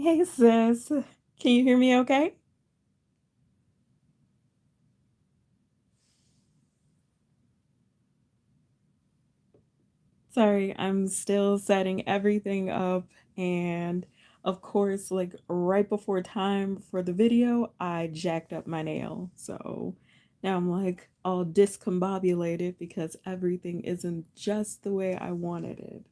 Hey sis, can you hear me okay? Sorry, I'm still setting everything up, and of course, like right before time for the video, I jacked up my nail. So now I'm like all discombobulated because everything isn't just the way I wanted it.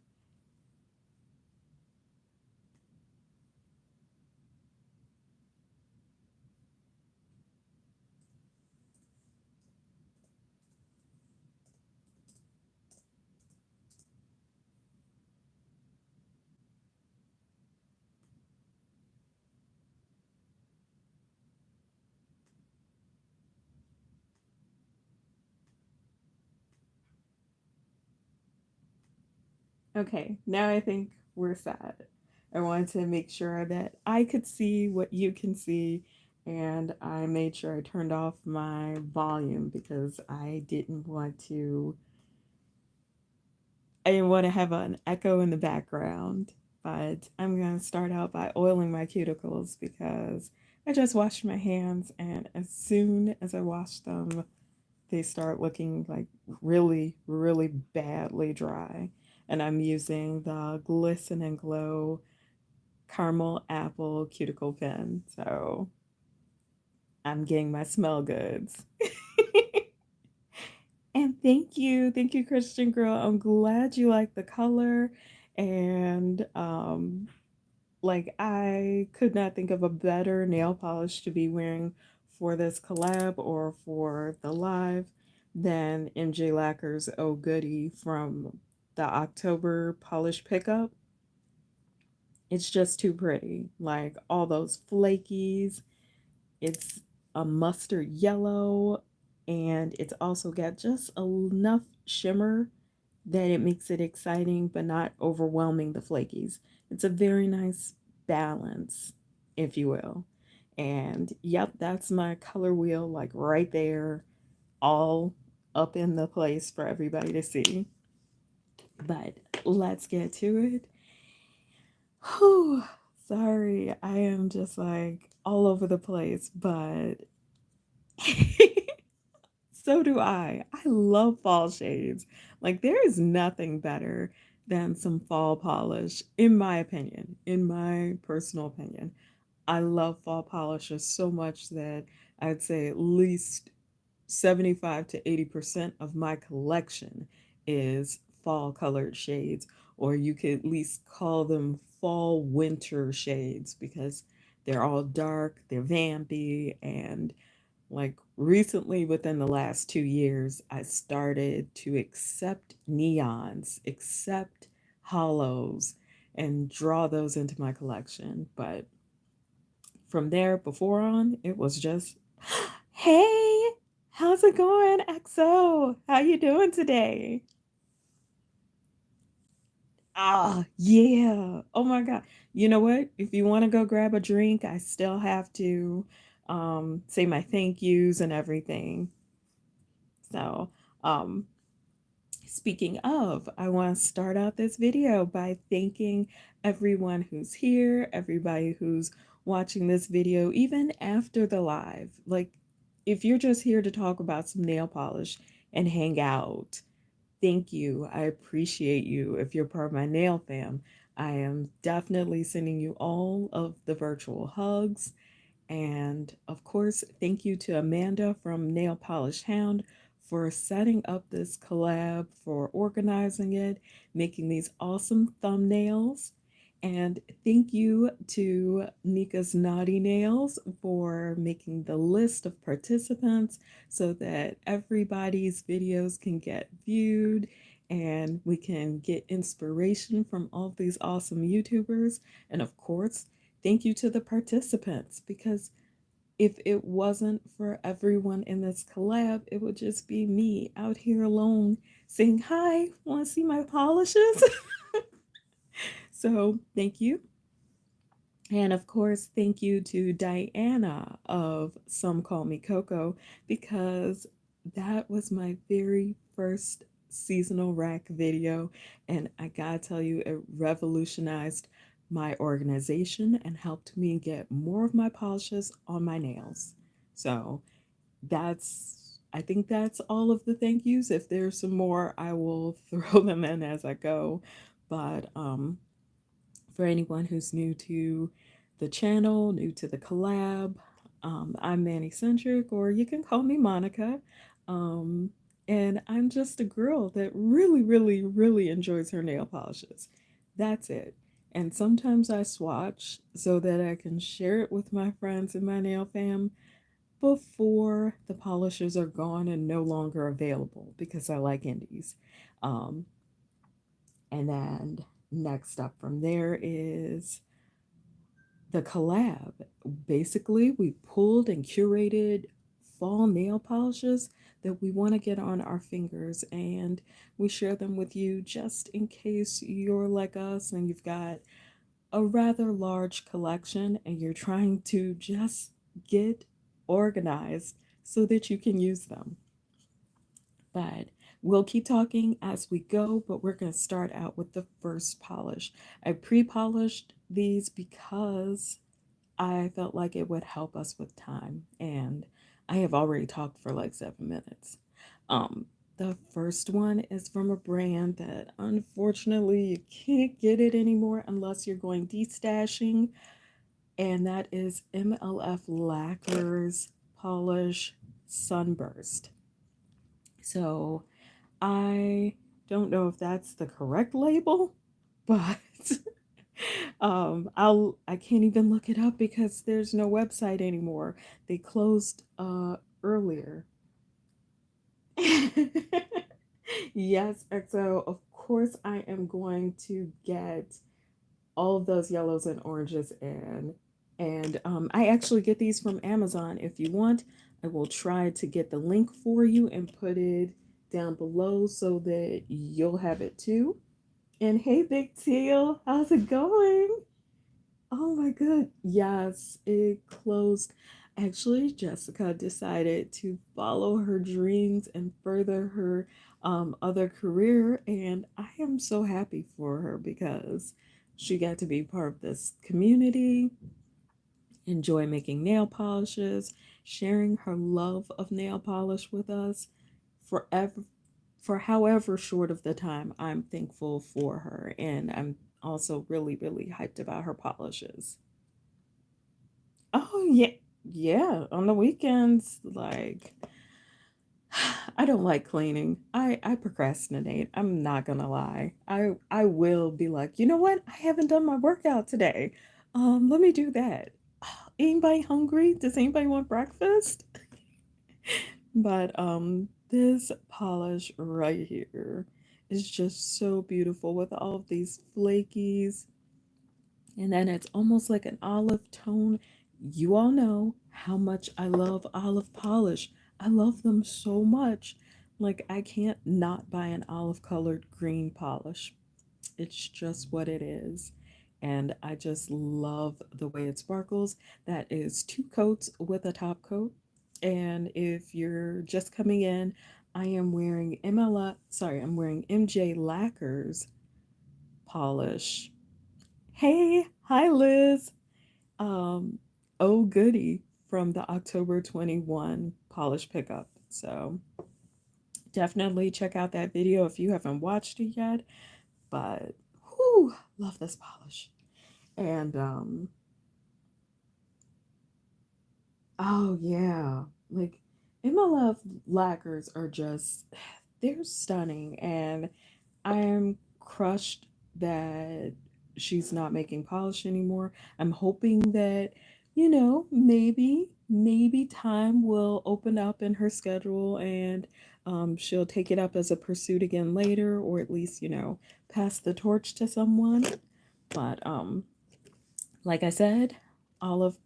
Okay, now I think we're set. I wanted to make sure that I could see what you can see, and I made sure I turned off my volume because I didn't want to have an echo in the background. But I'm gonna start out by oiling my cuticles because I just washed my hands, and as soon as I wash them, they start looking like really, really badly dry. And I'm using the Glisten and Glow Caramel Apple Cuticle Pen. So I'm getting my smell goods. And thank you, Christian girl. I'm glad you like the color. And like I could not think of a better nail polish to be wearing for this collab or for the live than MJ Lacquer's Oh Goody from the October polish pickup. It's just too pretty. Like all those flakies. It's a mustard yellow, and it's also got just enough shimmer that it makes it exciting but not overwhelming the flakies. It's a very nice balance, if you will. And yep, that's my color wheel, like right there, all up in the place for everybody to see. But let's get to it. Whew, sorry, I am just like all over the place, but so do I. I love fall shades. Like, there is nothing better than some fall polish, in my opinion, in my personal opinion. I love fall polishes so much that I'd say at least 75 to 80% of my collection is fall colored shades, or you could at least call them fall winter shades because they're all dark, they're vampy, and like recently within the last 2 years, I started to accept neons, accept hollows, and draw those into my collection. But from there, before on, it was just, hey, how's it going, XO? How you doing today? Ah, yeah. Oh my God. You know what? If you want to go grab a drink, I still have to say my thank yous and everything. So, um, speaking of, I want to start out this video by thanking everyone who's here, everybody who's watching this video, even after the live. Like, if you're just here to talk about some nail polish and hang out, thank you. I appreciate you. If you're part of my nail fam, I am definitely sending you all of the virtual hugs. And of course, thank you to Amanda from Nail Polish Hound for setting up this collab, for organizing it, making these awesome thumbnails. And thank you to Nika's Naughty Nails for making the list of participants so that everybody's videos can get viewed and we can get inspiration from all of these awesome YouTubers. And of course, thank you to the participants because if it wasn't for everyone in this collab, it would just be me out here alone saying, hi, want to see my polishes? So thank you. And of course, thank you to Diana of Some Call Me Coco because that was my very first seasonal rack video. And I gotta tell you, it revolutionized my organization and helped me get more of my polishes on my nails. So I think that's all of the thank yous. If there's some more, I will throw them in as I go. But for anyone who's new to the channel, new to the collab, I'm Manicentric, or you can call me Monica. Um, and I'm just a girl that really, really, really enjoys her nail polishes. That's it. And sometimes I swatch so that I can share it with my friends in my nail fam before the polishes are gone and no longer available because I like indies. Um, and then next up from there is the collab. Basically, we pulled and curated fall nail polishes that we want to get on our fingers, and we share them with you just in case you're like us and you've got a rather large collection and you're trying to just get organized so that you can use them. But we'll keep talking as we go, but we're going to start out with the first polish. I pre-polished these because I felt like it would help us with time, and I have already talked for like 7 minutes. Um, the first one is from a brand that unfortunately you can't get it anymore unless you're going destashing, and that is MLF Lacquer's Polish Sunburst. So I don't know if that's the correct label, but I can't even look it up because there's no website anymore. They closed earlier. Yes, and so of course I am going to get all of those yellows and oranges in. And I actually get these from Amazon. If you want, I will try to get the link for you and put it down below so that you'll have it too. And hey, Big Teal, how's it going? Oh my god. Yes, it closed. Actually, Jessica decided to follow her dreams and further her other career. And I am so happy for her because she got to be part of this community, enjoy making nail polishes, sharing her love of nail polish with us forever, for however short of the time. I'm thankful for her, and I'm also really, really hyped about her polishes. Oh yeah, yeah. On the weekends, like I don't like cleaning. I procrastinate. I'm not gonna lie. I will be like, you know what? I haven't done my workout today. Let me do that. Anybody hungry? Does anybody want breakfast? But this polish right here is just so beautiful with all of these flakies, and then it's almost like an olive tone. You all know how much I love olive polish. I love them so much. Like, I can't not buy an olive colored green polish. It's just what it is. And I just love the way it sparkles. That is 2 coats with a top coat. And if you're just coming in, I am wearing I'm wearing MJ Lacquer's polish. Hey, hi Liz. Um, oh goody from the October 21 polish pickup. So definitely check out that video if you haven't watched it yet. But whew, love this polish. And oh yeah, like MLF lacquers are just they're stunning, and I'm crushed that she's not making polish anymore. I'm hoping that, maybe time will open up in her schedule, and she'll take it up as a pursuit again later, or at least, pass the torch to someone. But like I said, olive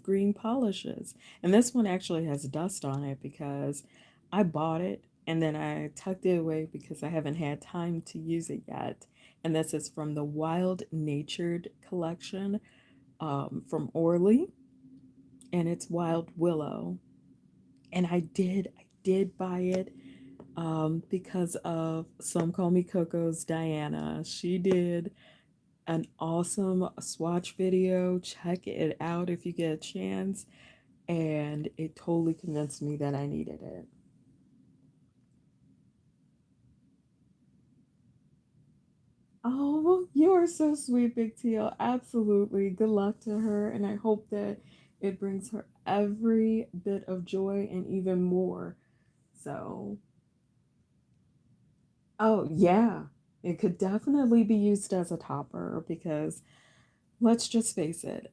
green polishes. And this one actually has dust on it because I bought it and then I tucked it away because I haven't had time to use it yet. And this is from the Wild Natured collection from Orly, and it's Wild Willow. And I did buy it because of Some Call Me Coco's Diana. She did an awesome swatch video. Check it out if you get a chance. And it totally convinced me that I needed it. Oh, you are so sweet, Big Teal. Absolutely. Good luck to her. And I hope that it brings her every bit of joy and even more. So, oh, yeah. It could definitely be used as a topper because let's just face it,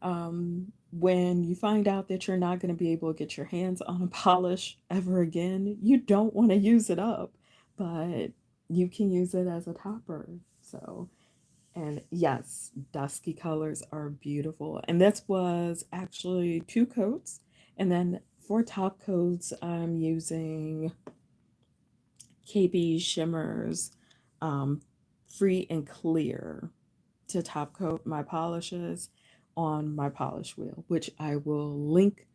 when you find out that you're not going to be able to get your hands on a polish ever again, you don't want to use it up, but you can use it as a topper. So, and yes, dusky colors are beautiful. And this was actually 2 coats. And then for top coats, I'm using KB Shimmers Free and Clear to top coat my polishes on my polish wheel, which I will link.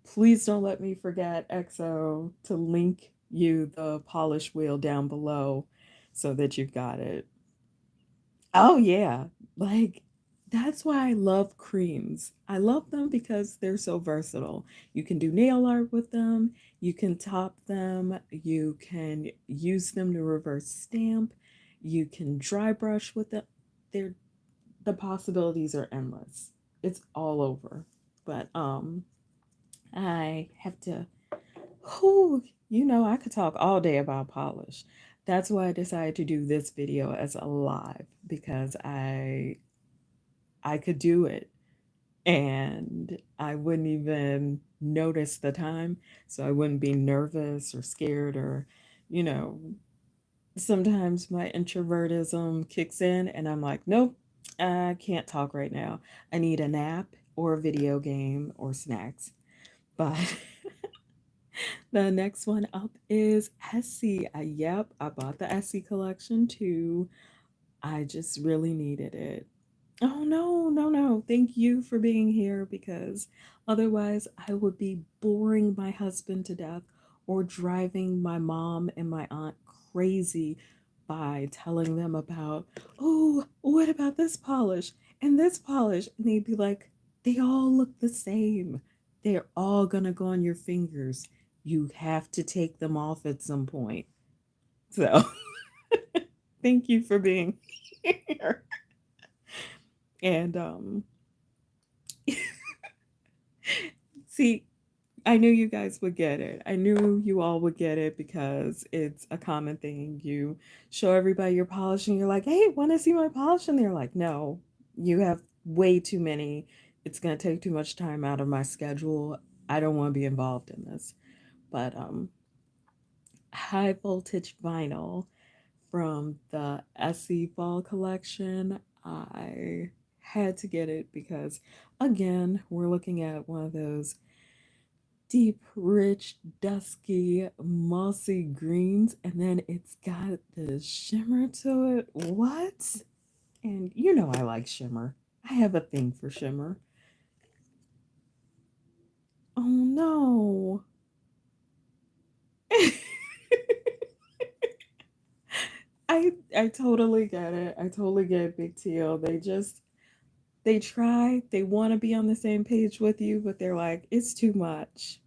Please don't let me forget, XO, to link you the polish wheel down below so that you've got it. Oh, yeah. Like, that's why I love creams. I love them because they're so versatile. You can do nail art with them, you can top them, you can use them to reverse stamp, you can dry brush with them. They're the possibilities are endless. It's all over. But I have to whew, I could talk all day about polish. That's why I decided to do this video as a live because I could do it and I wouldn't even notice the time, so I wouldn't be nervous or scared or you know sometimes my introvertism kicks in and I'm like, nope, I can't talk right now. I need a nap or a video game or snacks. But the next one up is Essie. Yep, I bought the Essie collection too. I just really needed it. Oh, no, no, no. Thank you for being here because otherwise I would be boring my husband to death or driving my mom and my aunt crazy by telling them about, oh, what about this polish and this polish? And they'd be like, they all look the same. They're all gonna go on your fingers. You have to take them off at some point. So thank you for being here. And see, I knew you guys would get it. I knew you all would get it because it's a common thing. You show everybody your polish and you're like, hey, want to see my polish? And they're like, no, you have way too many. It's going to take too much time out of my schedule. I don't want to be involved in this. But high voltage vinyl from the Essie Fall collection, I had to get it because, again, we're looking at one of those deep, rich, dusky, mossy greens, and then it's got the shimmer to it. What? And I like shimmer. I have a thing for shimmer. Oh no. I totally get it. I totally get Big Teal. They try, they want to be on the same page with you, but they're like, it's too much.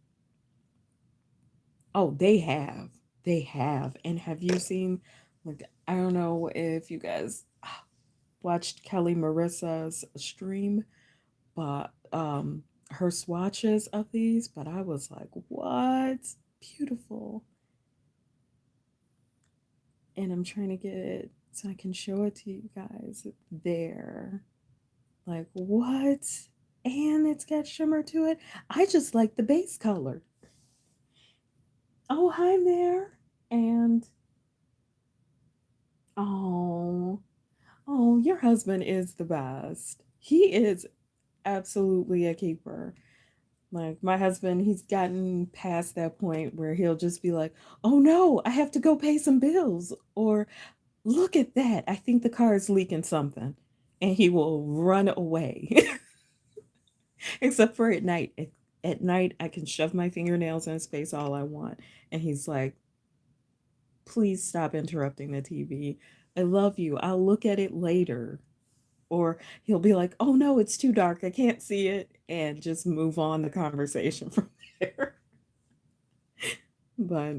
Oh, they have. They have. And have you seen, like, I don't know if you guys watched Kelly Marissa's stream, but her swatches of these, but I was like, what? Beautiful. And I'm trying to get it so I can show it to you guys there. Like, what? And it's got shimmer to it. I just like the base color. Oh, hi there. And oh, oh, your husband is the best. He is absolutely a keeper. Like my husband, he's gotten past that point where he'll just be like, "Oh no, I have to go pay some bills," or "Look at that, I think the car is leaking something," and he will run away. Except for at night. At night, I can shove my fingernails in his face all I want, and he's like, "Please stop interrupting the TV. I love you. I'll look at it later." Or he'll be like, oh no, it's too dark, I can't see it, and just move on the conversation from there. But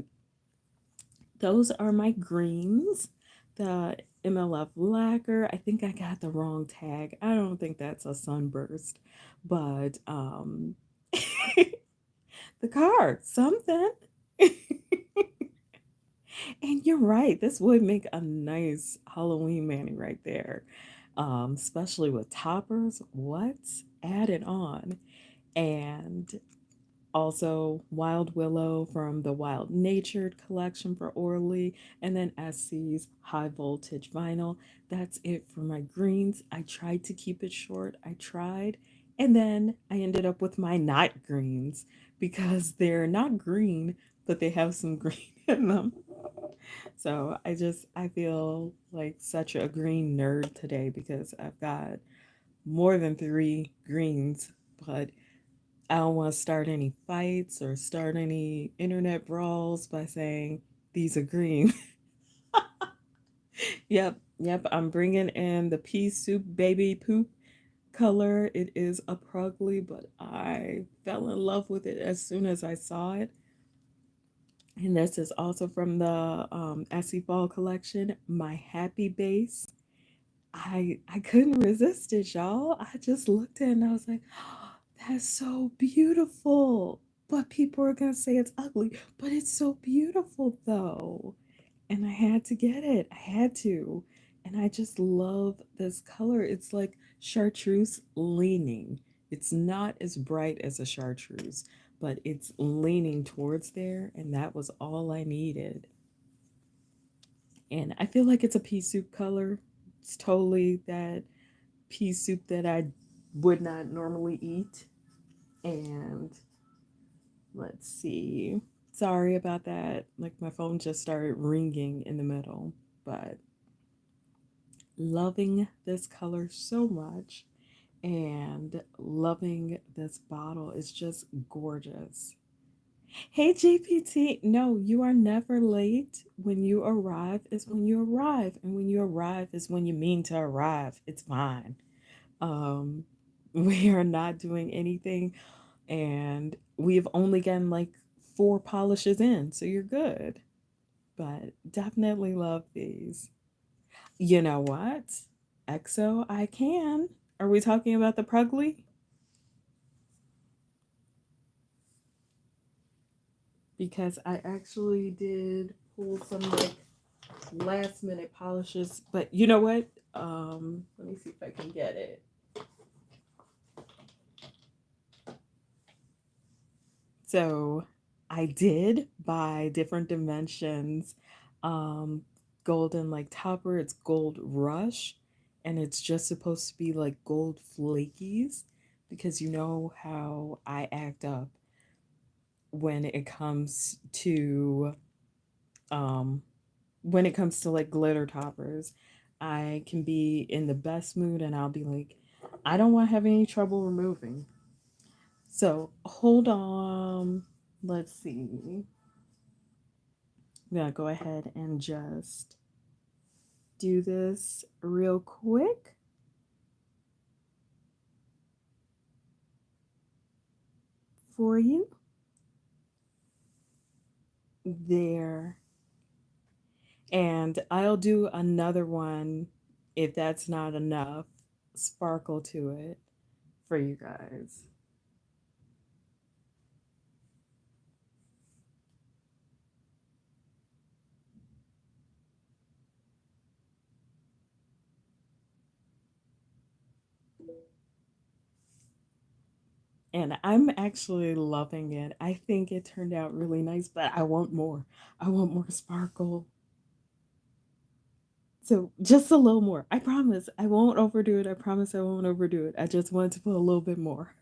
those are my greens. The MLF lacquer, I think I got the wrong tag. I don't think that's a sunburst, but the card, something. And you're right, this would make a nice Halloween mani right there. Especially with toppers. What's added on? And also Wild Willow from the Wild Natured collection for Orly, and then Essie's High Voltage Vinyl. That's it for my greens. I tried to keep it short. I tried. And then I ended up with my not greens because they're not green, but they have some green in them. So I feel like such a green nerd today because I've got more than 3 greens, but I don't want to start any fights or start any internet brawls by saying these are green. Yep, I'm bringing in the pea soup baby poop color. It is a prugly, but I fell in love with it as soon as I saw it. And this is also from the Essie Fall collection, My Happy Base. I couldn't resist it, y'all. I just looked at it and I was like, oh, that's so beautiful. But people are gonna say it's ugly, but it's so beautiful though. And I had to get it. I had to. And I just love this color. It's like chartreuse leaning. It's not as bright as a chartreuse, but it's leaning towards there, and that was all I needed. And I feel like it's a pea soup color. It's totally that pea soup that I would not normally eat. And let's see. Sorry about that. Like my phone just started ringing in the middle, but loving this color so much and loving this bottle is just gorgeous. Hey GPT, no, you are never late. When you arrive is when you arrive, and when you arrive is when you mean to arrive. It's fine. Um, we are not doing anything, and we've only gotten like 4 polishes in, so you're good. But definitely love these. You know what? EXO, I can. Are we talking about the Prugly? Because I actually did pull some like last minute polishes, but you know what? Let me see if I can get it. So I did buy different dimensions. Golden like topper, it's gold rush, and it's just supposed to be like gold flakies because you know how I act up when it comes to um when it comes to like glitter toppers. I can be in the best mood and I'll be like, I don't want to have any trouble removing. So hold on. Let's see. I'm gonna go ahead and just do this real quick. For you. There. And I'll do another one if that's not enough sparkle to it for you guys. And I'm actually loving it. I think it turned out really nice, but I want more. I want more sparkle. So just a little more. I promise I won't overdo it. I promise I won't overdo it. I just wanted to put a little bit more.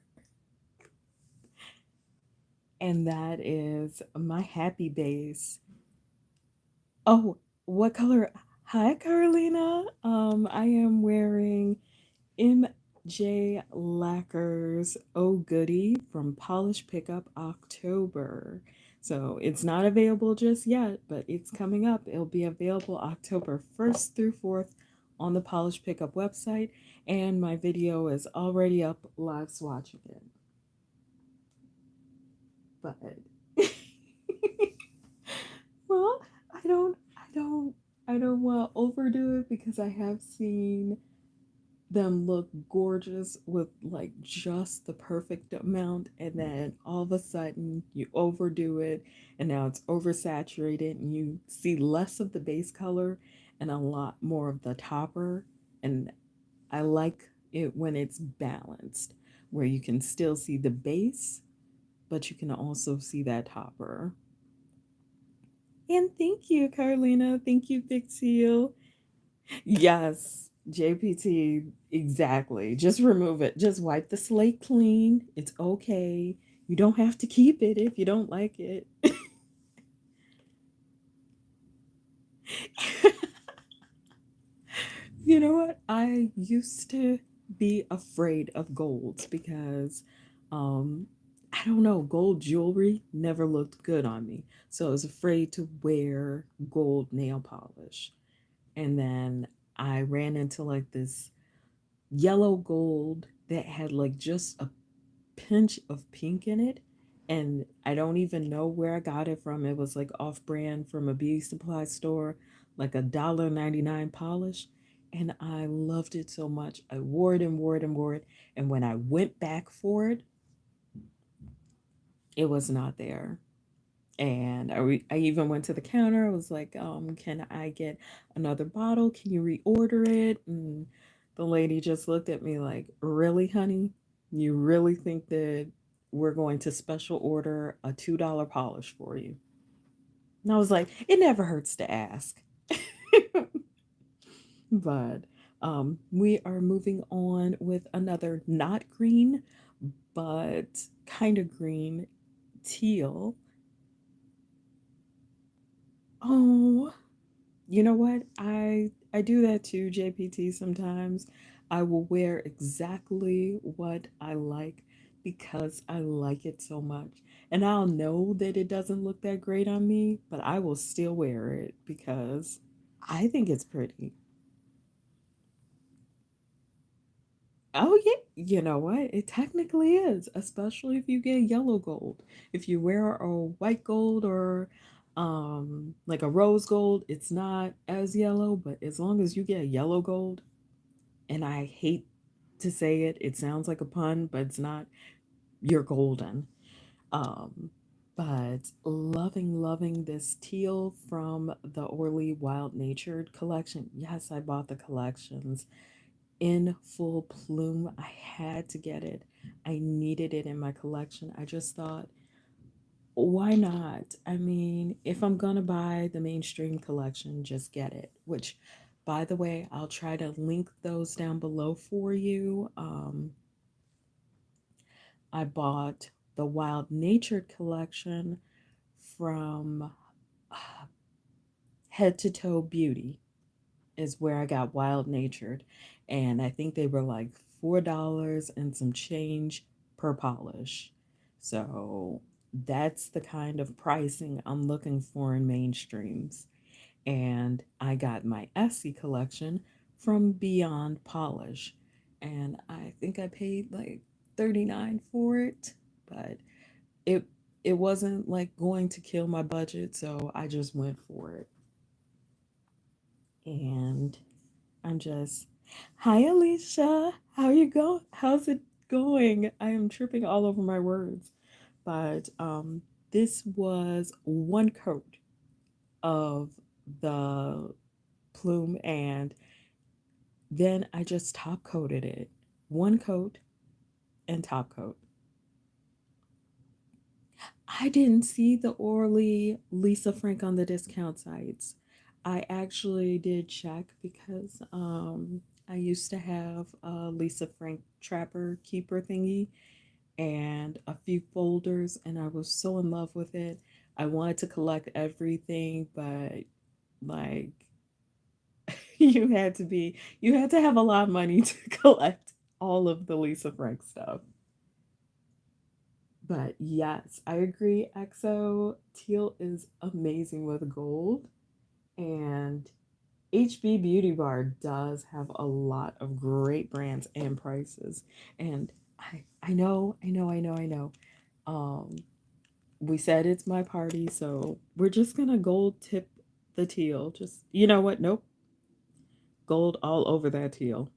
And that is my happy base. Oh, what color? Hi, Carolina. I am wearing MJ Lacquer's Oh Goody from Polish Pickup October. So it's not available just yet, but it's coming up. It'll be available October 1st through 4th on the Polish Pickup website, and my video is already up live swatching it. But well, I don't want to overdo it because I have seen them look gorgeous with like just the perfect amount, and then all of a sudden you overdo it and now it's oversaturated and you see less of the base color and a lot more of the topper. And I like it when it's balanced, where you can still see the base but you can also see that topper. And thank you, Carlina. Thank you, Big Seal. Yes, JPT, exactly. Just remove it. Just wipe the slate clean. It's okay. You don't have to keep it if you don't like it. You know what? I used to be afraid of golds because I don't know, gold jewelry never looked good on me. So I was afraid to wear gold nail polish. And then I ran into like this yellow gold that had like just a pinch of pink in it. And I don't even know where I got it from. It was like off brand from a beauty supply store, like $1.99 polish. And I loved it so much. I wore it and wore it and wore it. And when I went back for it, it was not there. And I even went to the counter. I was like, can I get another bottle? Can you reorder it? And the lady just looked at me like, really, honey? You really think that we're going to special order a $2 polish for you? And I was like, it never hurts to ask. But we are moving on with another not green, but kind of green teal. Oh, you know what? I do that too, JPT, sometimes. I will wear exactly what I like because I like it so much. And I'll know that it doesn't look that great on me, but I will still wear it because I think it's pretty. Oh yeah, you know what? It technically is, especially if you get yellow gold. If you wear a white gold or like a rose gold, it's not as yellow, but as long as you get yellow gold, and I hate to say it, it sounds like a pun, but it's not, you're golden. Um but loving this teal from the Orly Wild Natured collection. Yes, I bought the collections in full plume. I had to get it. I needed it in my collection. I just thought, why not? I mean, if I'm gonna buy the mainstream collection, just get it. Which, by the way, I'll try to link those down below for you. I bought the Wild Natured collection from Head to Toe Beauty is where I got Wild Natured, and I think they were like $4 and some change per polish. So that's the kind of pricing I'm looking for in mainstreams. And I got my Essie collection from Beyond Polish, and I think I paid like 39 for it, but it it wasn't like going to kill my budget, so I just went for it. And I'm just, hi Alicia, how you go? How's it going? I am tripping all over my words, but this was one coat of the plume, and then I just top coated it. One coat and top coat. I didn't see the Orly Lisa Frank on the discount sites. I actually did check because I used to have a Lisa Frank Trapper Keeper thingy and a few folders, and I was so in love with it. I wanted to collect everything, but like you had to have a lot of money to collect all of the Lisa Frank stuff. But yes, I agree. EXO teal is amazing with gold. And HB Beauty Bar does have a lot of great brands and prices. And I know. Um, we said it's my party, so we're just gonna gold tip the teal. Just, you know what? Nope. Gold all over that teal.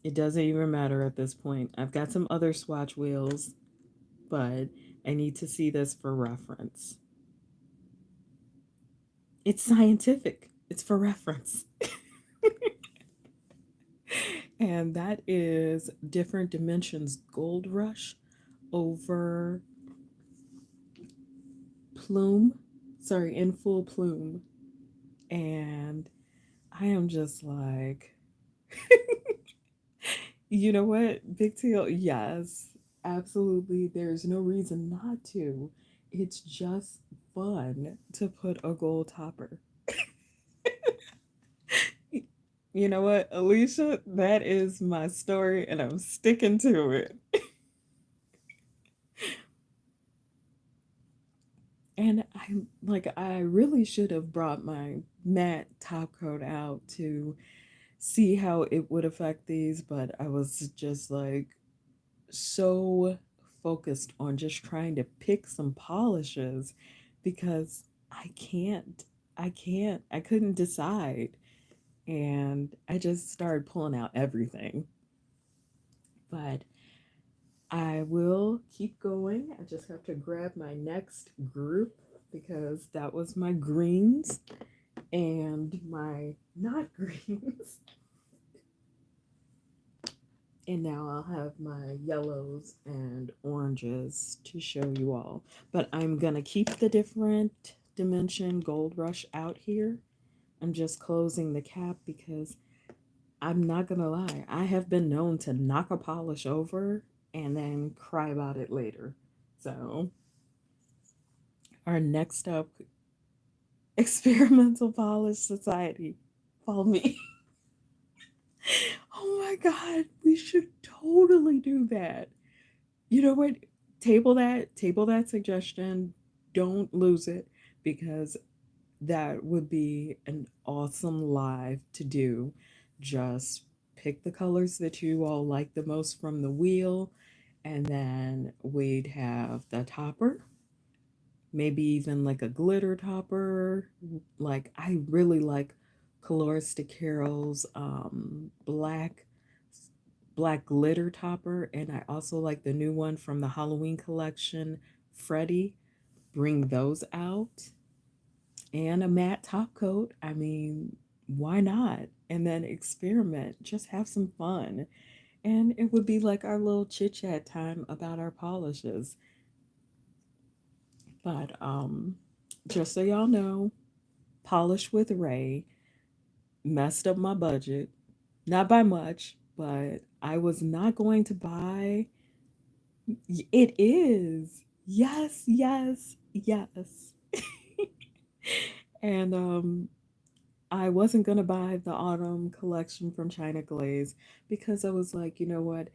It doesn't even matter at this point. I've got some other swatch wheels, but I need to see this for reference. It's scientific. It's for reference. And that is Different Dimensions Gold Rush over Plume. Sorry, in full plume. And I am just like, you know what? Big Teal, yes, absolutely. There's no reason not to. It's just fun to put a gold topper. You know what, Alicia? That is my story, and I'm sticking to it. And I really should have brought my matte top coat out to see how it would affect these, but I was just like so focused on just trying to pick some polishes because I couldn't decide. And I just started pulling out everything. But I will keep going. I just have to grab my next group because that was my greens and my not greens. And now I'll have my yellows and oranges to show you all. But I'm going to keep the different dimension gold rush out here. I'm just closing the cap because I'm not going to lie. I have been known to knock a polish over and then cry about it later. So, our next up, Experimental Polish Society. Follow me. Oh my God, we should totally do that. You know what? Table that suggestion. Don't lose it because that would be an awesome live to do. Just pick the colors that you all like the most from the wheel, and then we'd have the topper, maybe even like a glitter topper. Like I really like Colorista Carol's black glitter topper, and I also like the new one from the Halloween collection, Freddie. Bring those out, and a matte top coat. I mean, why not? And then experiment, just have some fun. And it would be like our little chit chat time about our polishes. But just so y'all know, Polish with Ray messed up my budget. Not by much, but I was not going to buy. It is. Yes, yes, yes. And I wasn't gonna buy the autumn collection from China Glaze because I was like, you know what?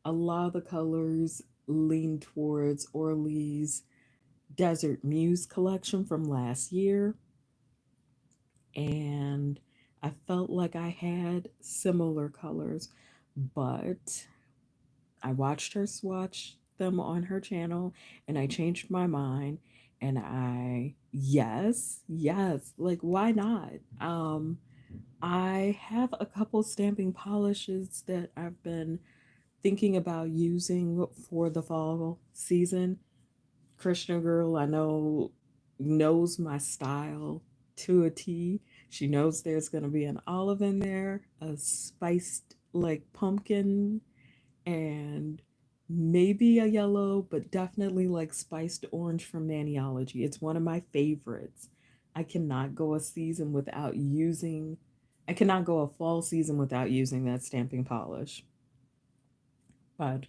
A lot of the colors lean towards Orly's Desert Muse collection from last year, and I felt like I had similar colors, but I watched her swatch them on her channel and I changed my mind, and yes, like why not? I have a couple stamping polishes that I've been thinking about using for the fall season. Christian girl, I know, knows my style to a T. She knows there's going to be an olive in there, a spiced like pumpkin, and maybe a yellow, but definitely like spiced orange from Maniology. It's one of my favorites. I cannot go a season without using, I cannot go a fall season without using that stamping polish. But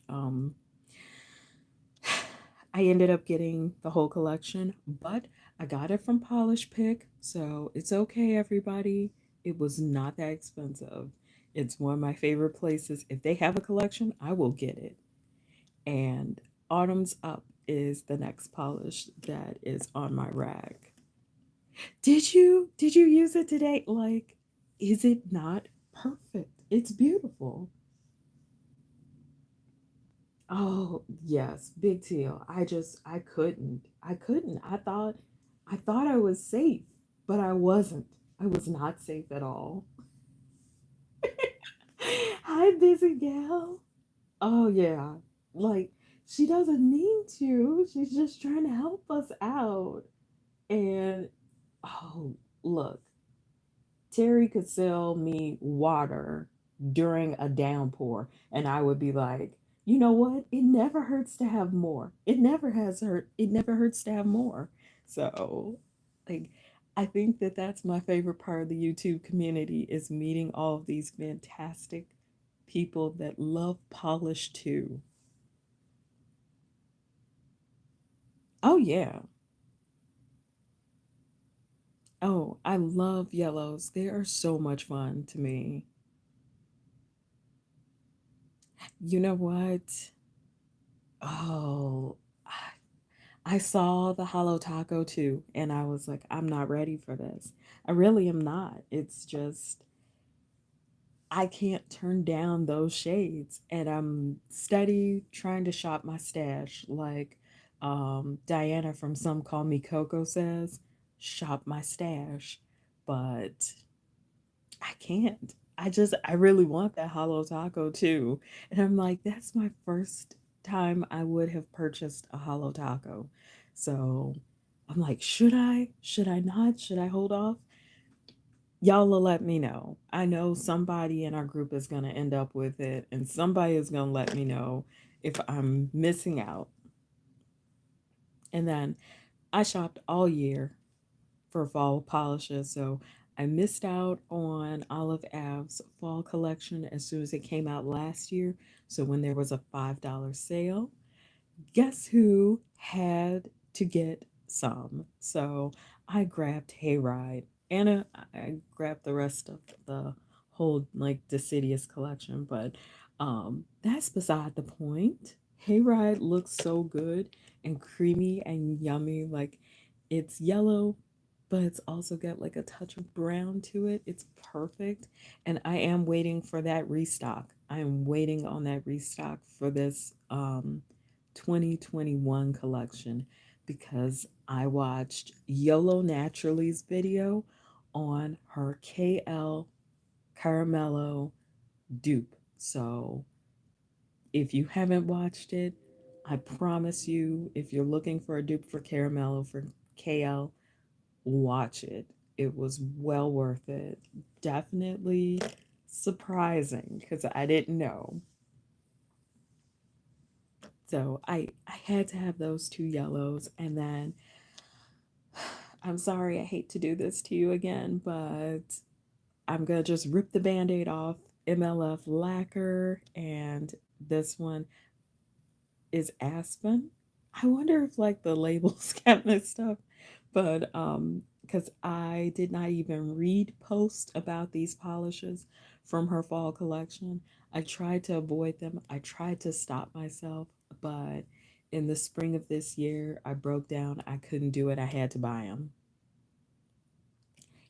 I ended up getting the whole collection, but I got it from Polish Pick, so it's okay, everybody. It was not that expensive. It's one of my favorite places. If they have a collection, I will get it. And Autumn's Up is the next polish that is on my rack. Did you use it today? Like, is it not perfect? It's beautiful. Oh, yes, big deal. I couldn't. I thought I was safe, but I wasn't. I was not safe at all. Hi, busy gal. Oh yeah. Like, she doesn't mean to. She's just trying to help us out. And oh, look, Terry could sell me water during a downpour, and I would be like, you know what? It never hurts to have more. It never hurts to have more. So, like, I think that that's my favorite part of the YouTube community is meeting all of these fantastic people that love polish too. Oh yeah. Oh, I love yellows. They are so much fun to me. You know what? Oh, I saw the hollow taco too, and I was like, I'm not ready for this. I really am not. It's just, I can't turn down those shades, and I'm steady trying to shop my stash. Like Diana from Some Call Me Coco says, shop my stash. But I can't. I really want that hollow taco too. And I'm like, that's my first time I would have purchased a hollow taco. So I'm like, should I? Should I not? Should I hold off? Y'all will let me know. I know somebody in our group is going to end up with it, and somebody is going to let me know if I'm missing out. And then I shopped all year for fall polishes. So I missed out on Olive Ave's fall collection as soon as it came out last year. So when there was a $5 sale, guess who had to get some? So I grabbed Hayride and I grabbed the rest of the whole like Deciduous collection, but that's beside the point. Hayride looks so good and creamy and yummy. Like, it's yellow, but it's also got like a touch of brown to it. It's perfect. And I am waiting for that restock. I am waiting on that restock for this 2021 collection because I watched YOLO Naturally's video on her KL Caramello dupe. So if you haven't watched it, I promise you, if you're looking for a dupe for Caramello for KL, watch it. It was well worth it. Definitely surprising because I didn't know. So I had to have those two yellows, and then I'm sorry I hate to do this to you again, but I'm gonna just rip the band-aid off. MLF Lacquer, and this one is Aspen. I wonder if like the labels got messed up, but because I did not even read posts about these polishes from her fall collection. I tried to avoid them. I tried to stop myself, but in the spring of this year, I broke down. I couldn't do it. I had to buy them.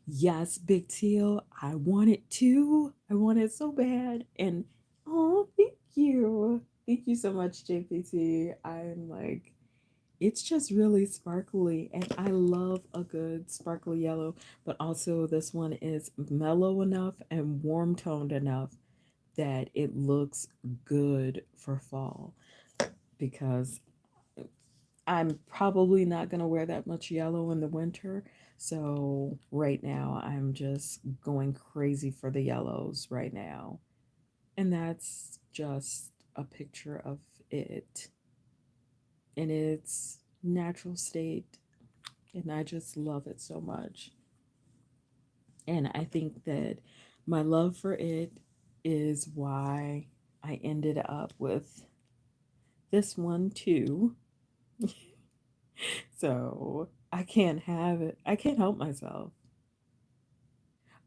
Yes, Big Teal. I want it too. I want it so bad. And oh, thank you. Thank you so much, JPT. I'm like, it's just really sparkly, and I love a good sparkly yellow, but also this one is mellow enough and warm toned enough that it looks good for fall because I'm probably not going to wear that much yellow in the winter. So right now I'm just going crazy for the yellows right now. And that's just a picture of it in its natural state. And I just love it so much. And I think that my love for it is why I ended up with this one too. So I can't have it. I can't help myself.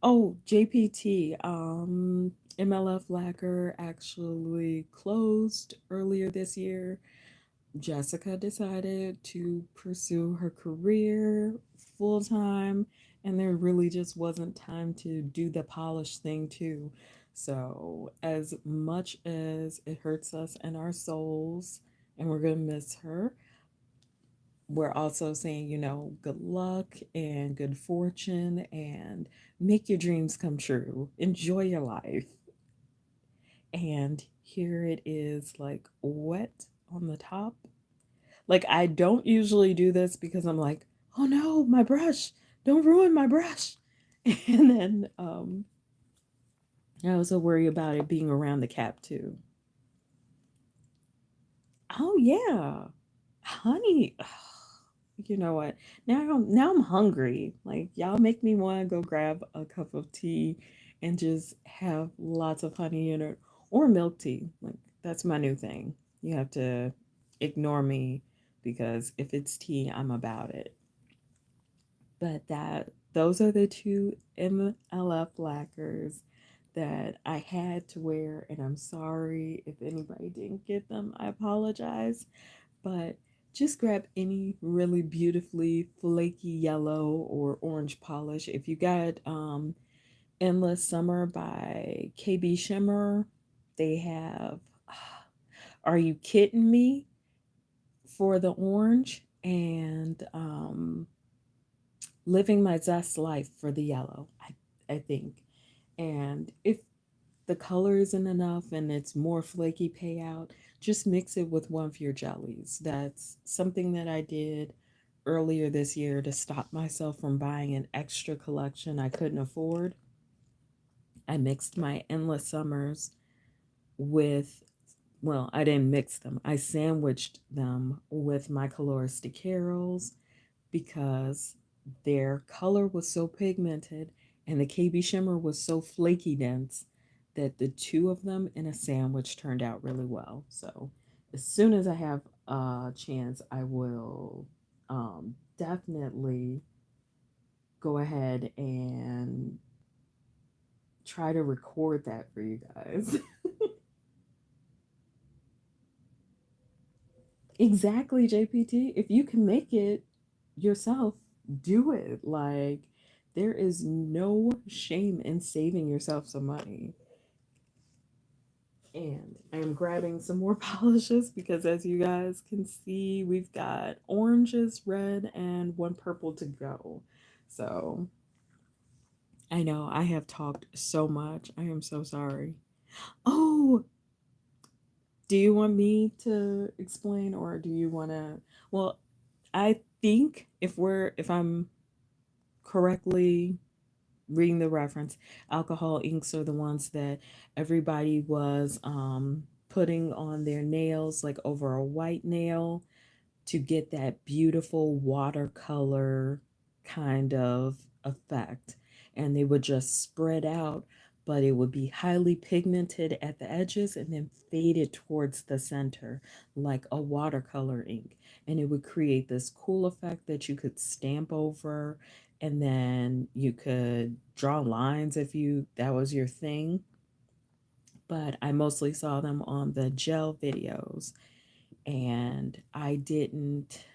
Oh, JPT, MLF Lacquer actually closed earlier this year. Jessica decided to pursue her career full time, and there really just wasn't time to do the polish thing too. So, as much as it hurts us and our souls, and we're going to miss her, we're also saying, good luck and good fortune and make your dreams come true. Enjoy your life. And here it is, like wet on the top. Like, I don't usually do this because I'm like, oh no, my brush, don't ruin my brush. And then I also worry about it being around the cap too. Oh yeah, honey. You know what? Now I'm hungry. Like, y'all make me want to go grab a cup of tea and just have lots of honey in it, or milk tea. Like, that's my new thing. You have to ignore me because if it's tea, I'm about it. But those are the two MLF lacquers that I had to wear, and I'm sorry if anybody didn't get them. I apologize. But just grab any really beautifully flaky yellow or orange polish. If you got Endless Summer by KB Shimmer, they have Are You Kidding Me for the orange, and Living My Zest Life for the yellow, I think. And if the color isn't enough and it's more flaky payout, just mix it with one of your jellies. That's something that I did earlier this year to stop myself from buying an extra collection I couldn't afford. I mixed my Endless Summers with, well, I didn't mix them. I sandwiched them with my Carols because their color was so pigmented and the KB shimmer was so flaky dense that the two of them in a sandwich turned out really well. So as soon as I have a chance, I will definitely go ahead and try to record that for you guys. Exactly, JPT. If you can make it yourself, do it. Like, there is no shame in saving yourself some money. And I am grabbing some more polishes because, as you guys can see, we've got oranges, red, and one purple to go. So I know I have talked so much. I am so sorry. Oh, do you want me to explain, or do you want to? Well, I think if I'm correctly reading the reference, alcohol inks are the ones that everybody was putting on their nails, like over a white nail, to get that beautiful watercolor kind of effect. And they would just spread out, but it would be highly pigmented at the edges and then faded towards the center like a watercolor ink. And it would create this cool effect that you could stamp over, and then you could draw lines if you that was your thing. But I mostly saw them on the gel videos, and I didn't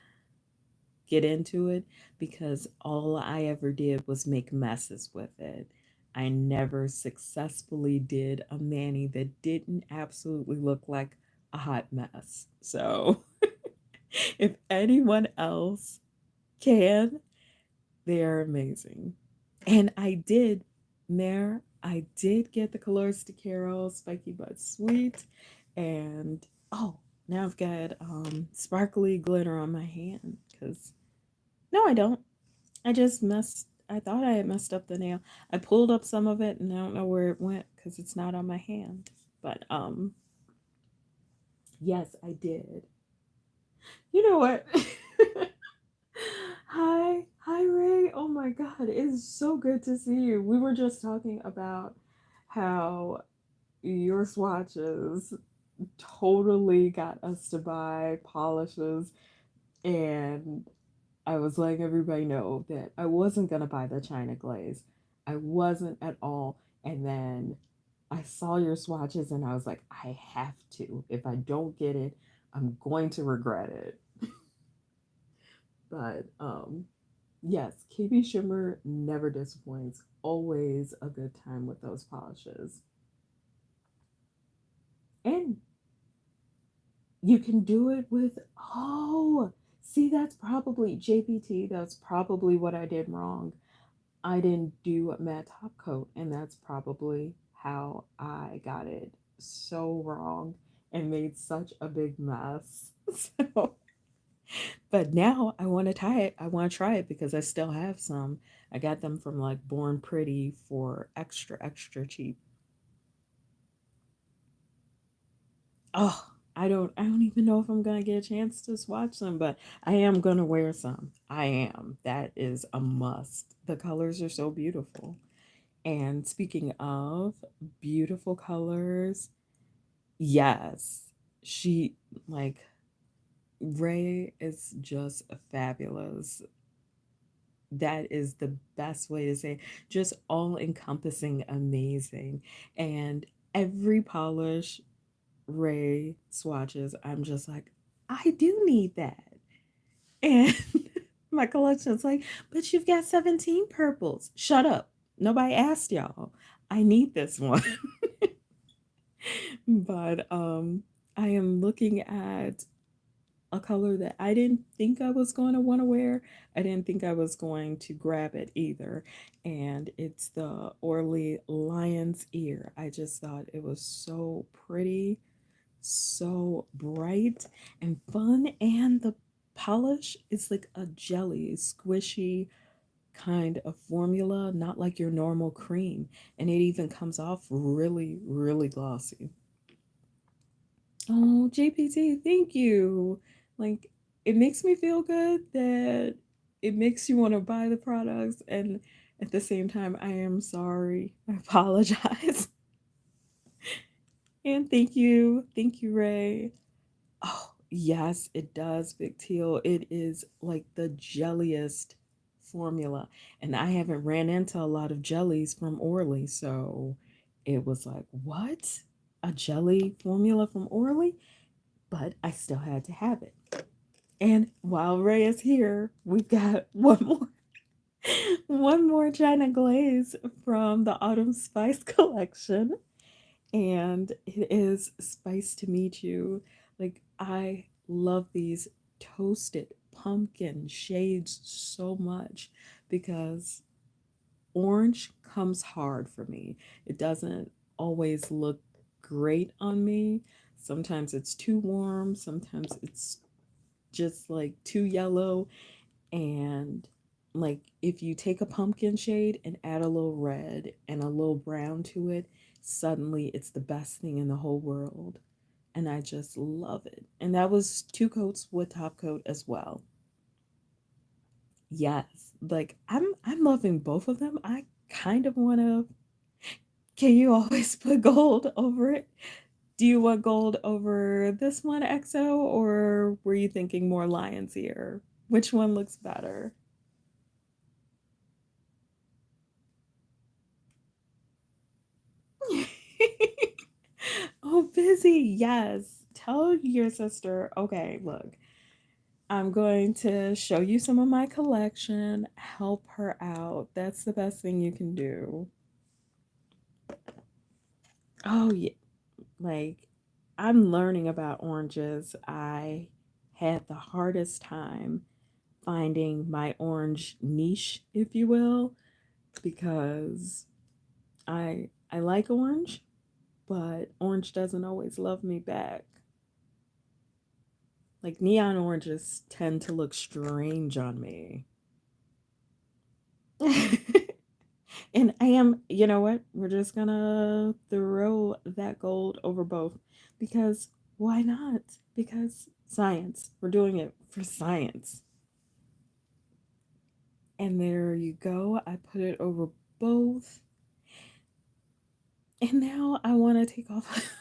get into it because all I ever did was make messes with it. I never successfully did a mani that didn't absolutely look like a hot mess. So if anyone else can, they're amazing. And I did get the Colors de Carol Spiky But Sweet. And oh, now I've got sparkly glitter on my hand because no, I don't. I thought I had messed up the nail. I pulled up some of it and I don't know where it went because it's not on my hand. But yes, I did. You know what? Hi Ray. Oh my god, it's so good to see you. We were just talking about how your swatches totally got us to buy polishes, and I was letting everybody know that I wasn't gonna buy the China glaze. I wasn't at all. And then I saw your swatches and I was like, I have to. If I don't get it, I'm going to regret it. But Yes, KB Shimmer never disappoints. Always a good time with those polishes. And you can do it with, oh, see, that's probably JPT. That's probably what I did wrong. I didn't do a matte top coat, and that's probably how I got it so wrong and made such a big mess. So, but now I want to try it. I want to try it because I still have some. I got them from like Born Pretty for extra, extra cheap. Oh, I don't even know if I'm gonna get a chance to swatch them, but I am gonna wear some. I am. That is a must. The colors are so beautiful. And speaking of beautiful colors, yes, she like Ray is just fabulous. That is the best way to say it. Just all encompassing amazing. And every polish Ray swatches, I'm just like, I do need that. And my collection's like, but you've got 17 purples. Shut up. Nobody asked y'all. I need this one. But I am looking at a color that I didn't think I was going to want to wear. I didn't think I was going to grab it either. And it's the Orly Lion's Ear. I just thought it was so pretty, so bright and fun. And the polish is like a jelly, squishy kind of formula, not like your normal cream. And it even comes off really, really glossy. Oh, JPT, thank you. Like, it makes me feel good that it makes you want to buy the products. And at the same time, I am sorry. I apologize. And thank you. Thank you, Ray. Oh, yes, it does, Big Teal. It is like the jelliest formula. And I haven't ran into a lot of jellies from Orly. So it was like, what? A jelly formula from Orly? But I still had to have it. And while Ray is here, we've got one more China glaze from the Autumn Spice collection. And it is Spice to Meet You. Like, I love these toasted pumpkin shades so much because orange comes hard for me. It doesn't always look great on me. Sometimes it's too warm, sometimes it's just like too yellow. And like if you take a pumpkin shade and add a little red and a little brown to it, suddenly it's the best thing in the whole world. And I just love it. And that was two coats with top coat as well. Yes, like I'm loving both of them. I kind of want to. Can you always put gold over it? Do you want gold over this one, EXO, or were you thinking more lion's ear? Which one looks better? Oh, busy. Yes. Tell your sister, okay, look, I'm going to show you some of my collection. Help her out. That's the best thing you can do. Oh, yeah. Like, I'm learning about oranges. I had the hardest time finding my orange niche, if you will, because I like orange, but orange doesn't always love me back. Like neon oranges tend to look strange on me. And I am, you know what? We're just gonna throw that gold over both because why not? Because science. We're doing it for science. And there you go. I put it over both. And now I want to take off.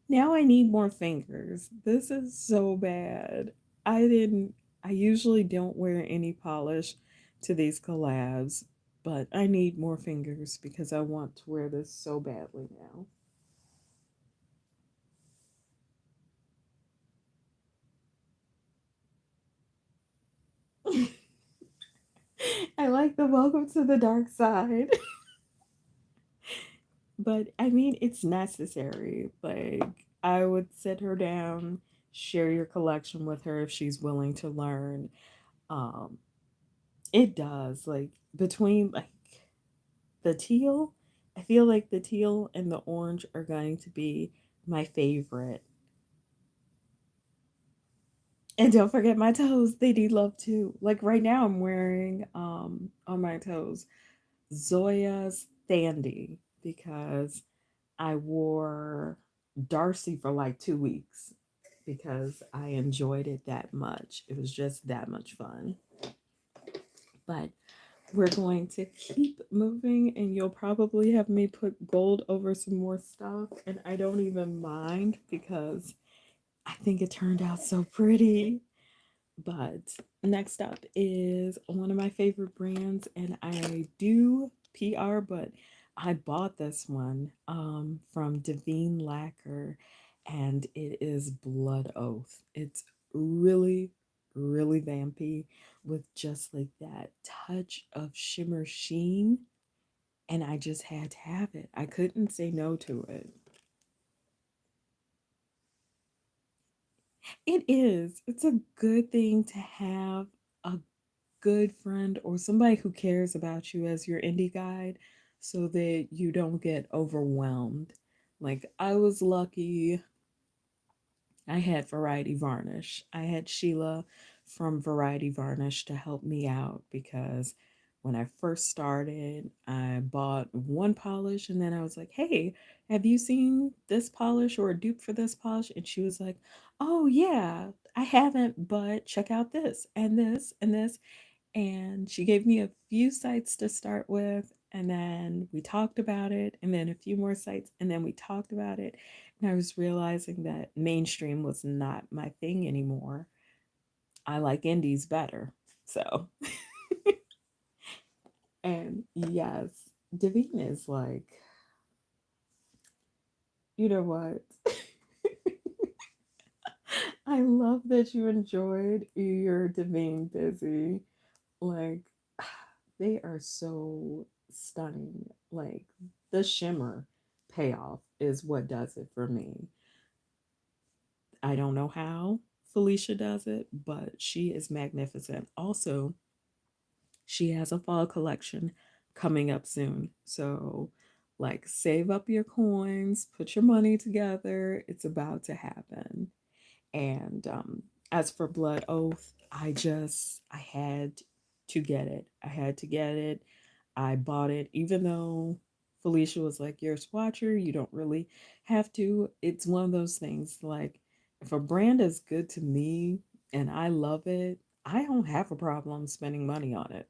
Now I need more fingers. This is so bad. I didn't, I usually don't wear any polish to these collabs, but I need more fingers because I want to wear this so badly now. I like the welcome to the dark side. But I mean, it's necessary. Like, I would sit her down, share your collection with her if she's willing to learn. Um, it does. Like, between like the teal, I feel like the teal and the orange are going to be my favorite. And don't forget my toes. They need love too. Like right now I'm wearing on my toes Zoya's Thandy because I wore Darcy for like 2 weeks because I enjoyed it that much. It was just that much fun. But we're going to keep moving, and you'll probably have me put gold over some more stuff. And I don't even mind because I think it turned out so pretty. But next up is one of my favorite brands, and I do PR, but I bought this one from Divine Lacquer, and it is Blood Oath. It's really, really vampy with just like that touch of shimmer sheen, and I just had to have it. I couldn't say no to it. It is. It's a good thing to have a good friend or somebody who cares about you as your indie guide so that you don't get overwhelmed. Like, I was lucky I had Variety Varnish. I had Sheila from Variety Varnish to help me out because when I first started, I bought one polish and then I was like, hey, have you seen this polish or a dupe for this polish? And she was like, oh, yeah, I haven't, but check out this and this and this. And she gave me a few sites to start with, and then we talked about it, and then a few more sites, and then we talked about it. And I was realizing that mainstream was not my thing anymore. I like indies better. So, and yes, Davina is like, you know what? I love that you enjoyed your Devine Busy. Like, they are so stunning. Like, the shimmer payoff is what does it for me. I don't know how Felicia does it, but she is magnificent. Also, she has a fall collection coming up soon. So, like, save up your coins, put your money together. It's about to happen. And as for Blood Oath, I had to get it. I had to get it. I bought it, even though Felicia was like, you're a swatcher, you don't really have to. It's one of those things like, if a brand is good to me and I love it, I don't have a problem spending money on it.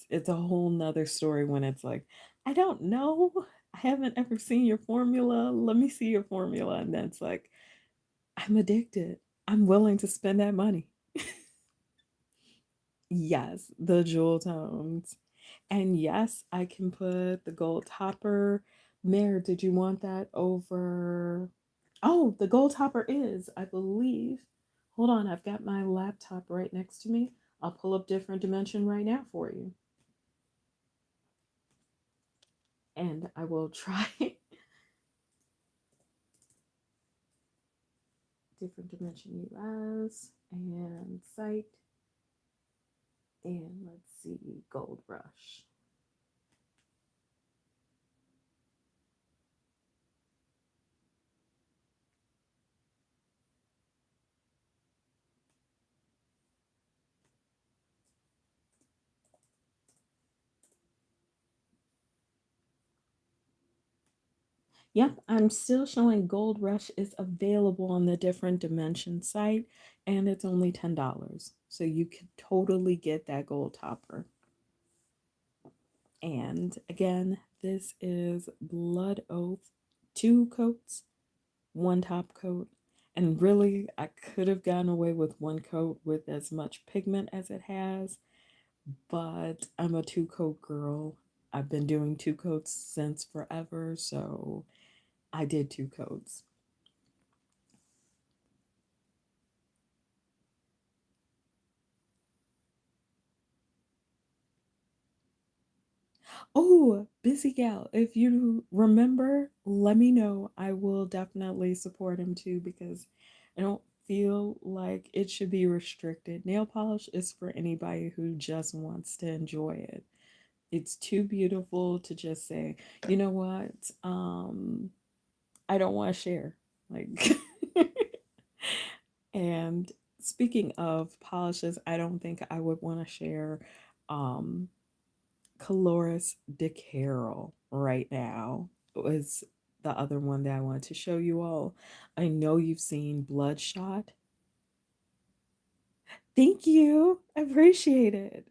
It's a whole nother story when it's like, I don't know. I haven't ever seen your formula. Let me see your formula. And then it's like, I'm addicted. I'm willing to spend that money. Yes, the jewel tones. And yes, I can put the gold topper. Mare, did you want that over? Oh, the gold topper is, I believe. Hold on, I've got my laptop right next to me. I'll pull up different dimension right now for you. And I will try different dimension US and site. And let's see, Gold Rush. Yep, I'm still showing Gold Rush is available on the different dimension site, and it's only $10. So you could totally get that gold topper. And again, this is Blood Oath, 2 coats, 1 top coat. And really, I could have gotten away with 1 coat with as much pigment as it has, but I'm a 2 coat girl. I've been doing 2 coats since forever, so I did 2 coats. Oh, Busy Gal, if you remember, let me know. I will definitely support him too because I don't feel like it should be restricted. Nail polish is for anybody who just wants to enjoy it. It's too beautiful to just say, you know what? I don't want to share. Like and speaking of polishes, I don't think I would want to share um Coloris de Carol right now was the other one that I wanted to show you all. I know you've seen Bloodshot. Thank you. I appreciate it.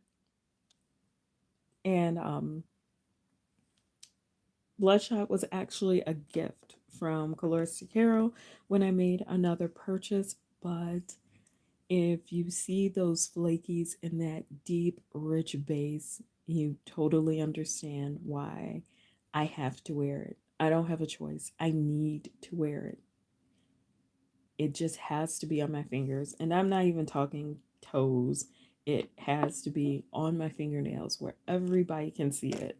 And Bloodshot was actually a gift from Coloris de Carol when I made another purchase, but if you see those flakies in that deep, rich base, you totally understand why I have to wear it. I don't have a choice. I need to wear it. It just has to be on my fingers. And I'm not even talking toes. It has to be on my fingernails where everybody can see it.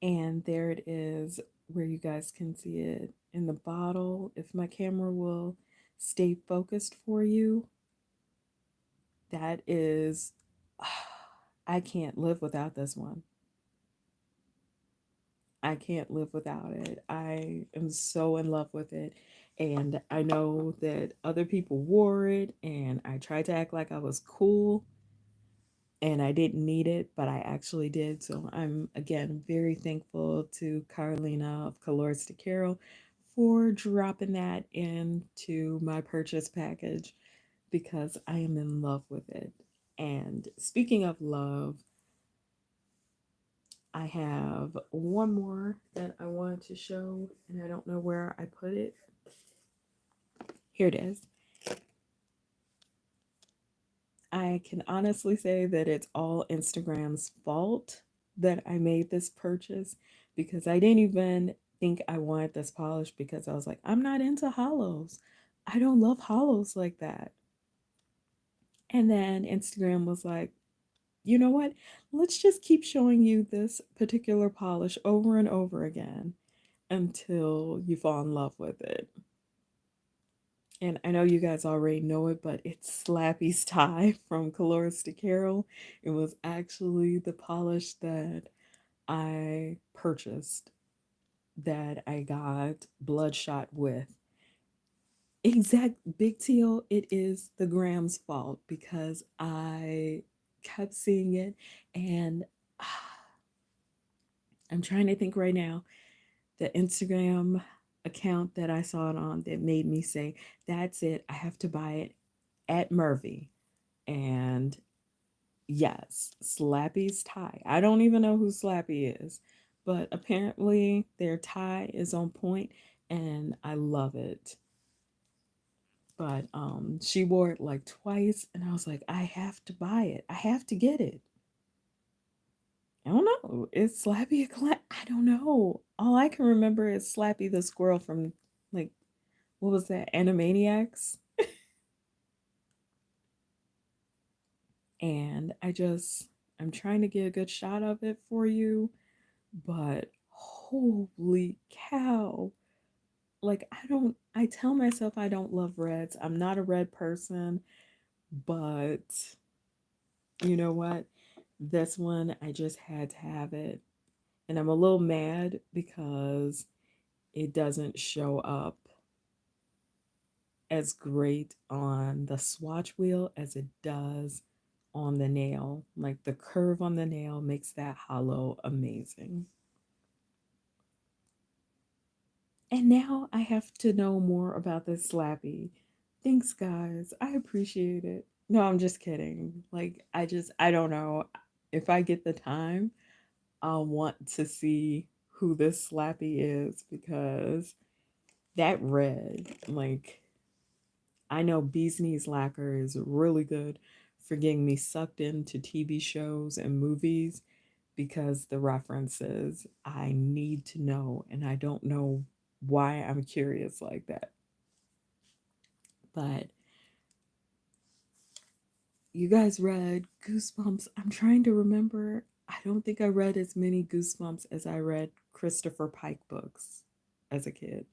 And there it is where you guys can see it in the bottle. If my camera will stay focused for you, that is, I can't live without this one. I can't live without it. I am so in love with it. And I know that other people wore it, and I tried to act like I was cool and I didn't need it, but I actually did. So I'm again very thankful to Carolina of Colors de Carol for dropping that into my purchase package because I am in love with it. And speaking of love, I have one more that I wanted to show, and I don't know where I put it. Here it is. I can honestly say that it's all Instagram's fault that I made this purchase because I didn't even think I wanted this polish because I was like, I'm not into hollows. I don't love hollows like that. And then Instagram was like, you know what? Let's just keep showing you this particular polish over and over again until you fall in love with it. And I know you guys already know it, but it's Slappy's tie from Coloris de Carol. It was actually the polish that I purchased that I got Bloodshot with. Exact big deal. It is the Gram's fault because I kept seeing it and I'm trying to think right now the Instagram account that I saw it on that made me say, that's it, I have to buy it at Murphy. And yes, Slappy's tie. I don't even know who Slappy is, but apparently their tie is on point and I love it. But she wore it like twice and I was like, I have to buy it. I have to get it. I don't know. Is Slappy a I don't know. All I can remember is Slappy the squirrel from like what was that? Animaniacs. And I'm trying to get a good shot of it for you, but holy cow. Like I tell myself I don't love reds. I'm not a red person, but you know what? This one I just had to have it. And I'm a little mad because it doesn't show up as great on the swatch wheel as it does on the nail. Like the curve on the nail makes that hollow amazing. And now I have to know more about this Slappy. Thanks, guys. I appreciate it. No, I'm just kidding. Like, I don't know. If I get the time, I'll want to see who this Slappy is because that red, like, I know Bee's Knees Lacquer is really good for getting me sucked into TV shows and movies because the references I need to know, and I don't know why I'm curious like that. But you guys read Goosebumps. I'm trying to remember. I don't think I read as many Goosebumps as I read Christopher Pike books as a kid.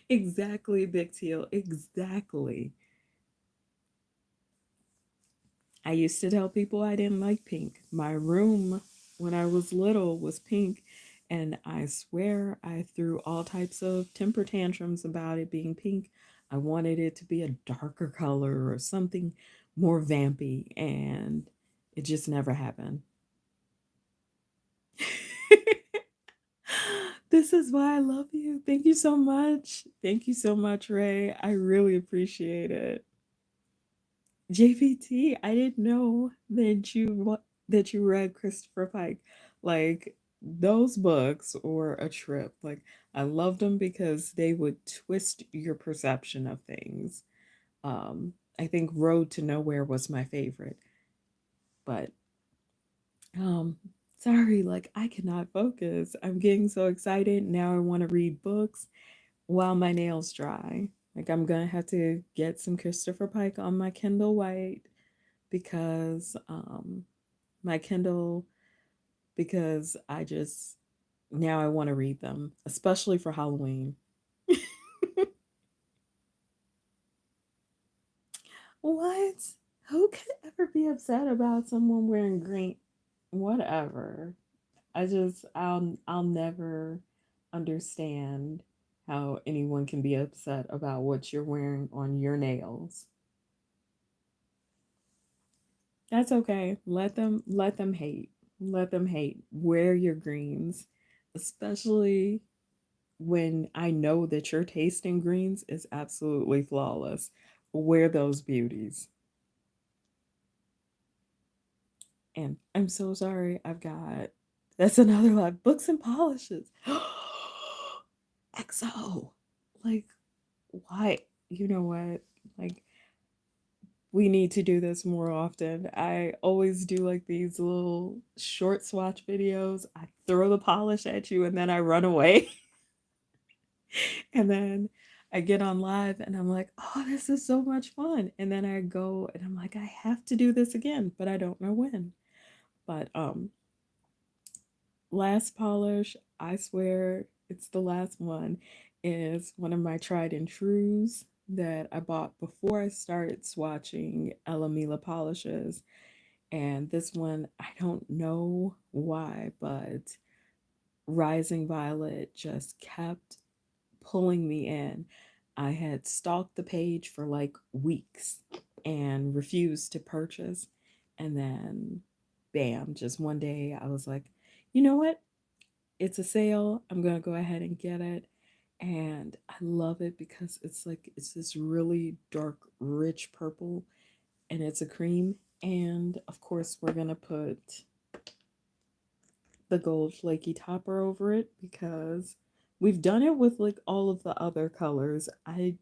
Exactly, Big Teal. Exactly. I used to tell people I didn't like pink. My room when I was little was pink, and I swear I threw all types of temper tantrums about it being pink. I wanted it to be a darker color or something more vampy, and it just never happened. This is why I love you. Thank you so much. Thank you so much, Ray. I really appreciate it. JVT, I didn't know that you read Christopher Pike. Like those books or a trip. Like I loved them because they would twist your perception of things. I think Road to Nowhere was my favorite. But um sorry, like I cannot focus. I'm getting so excited. Now I want to read books while my nails dry. Like I'm gonna have to get some Christopher Pike on my Kindle White because my Kindle because I just now I want to read them, especially for Halloween. What? Who could ever be upset about someone wearing green? Whatever. I'll never understand how anyone can be upset about what you're wearing on your nails. That's okay. Let them hate. Let them hate. Wear your greens, especially when I know that your taste in greens is absolutely flawless. Wear those beauties. And I'm so sorry. I've got that's another live books and polishes. XO. Like, why? You know what? Like, we need to do this more often. I always do like these little short swatch videos. I throw the polish at you and then I run away. And then I get on live and I'm like, oh, this is so much fun. And then I go and I'm like, I have to do this again, but I don't know when. But last polish, I swear it's the last one, is one of my tried and trues that I bought before I started swatching Elamila polishes. And this one, I don't know why, but Rising Violet just kept pulling me in. I had stalked the page for like weeks and refused to purchase. And then, bam, just one day I was like, you know what? It's a sale. I'm going to go ahead and get it. And I love it because it's like, it's this really dark, rich purple and it's a cream. And of course, we're going to put the gold Flakie Topper over it because we've done it with like all of the other colors. I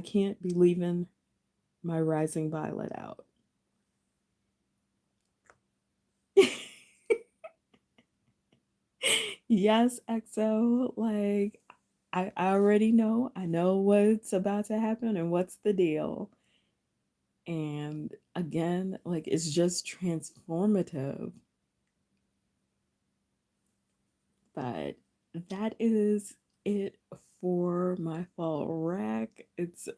can't be leaving my Rising Violet out. Yes, XO, like I already know. I know what's about to happen and what's the deal. And again, like it's just transformative. But that is it for my fall rack. It's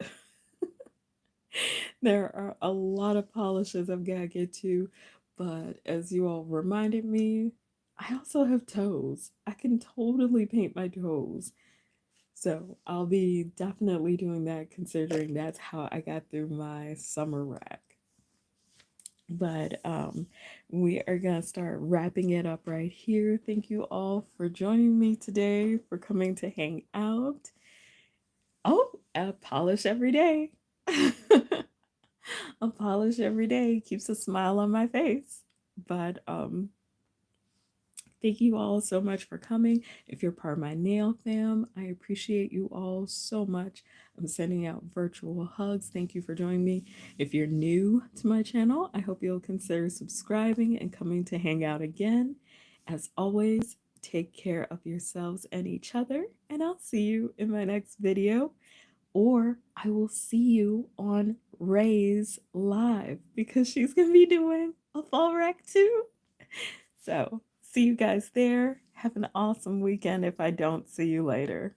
there are a lot of polishes I've got to get to, but as you all reminded me, I also have toes. I can totally paint my toes. So I'll be definitely doing that considering that's how I got through my summer rack. But we are going to start wrapping it up right here. Thank you all for joining me today, for coming to hang out. Oh, a polish every day. A polish every day keeps a smile on my face. But thank you all so much for coming. If you're part of my nail fam, I appreciate you all so much. I'm sending out virtual hugs. Thank you for joining me. If you're new to my channel, I hope you'll consider subscribing and coming to hang out again. As always, take care of yourselves and each other, and I'll see you in my next video, or I will see you on Ray's live because she's gonna be doing a fall rec too. So see you guys there. Have an awesome weekend if I don't see you later.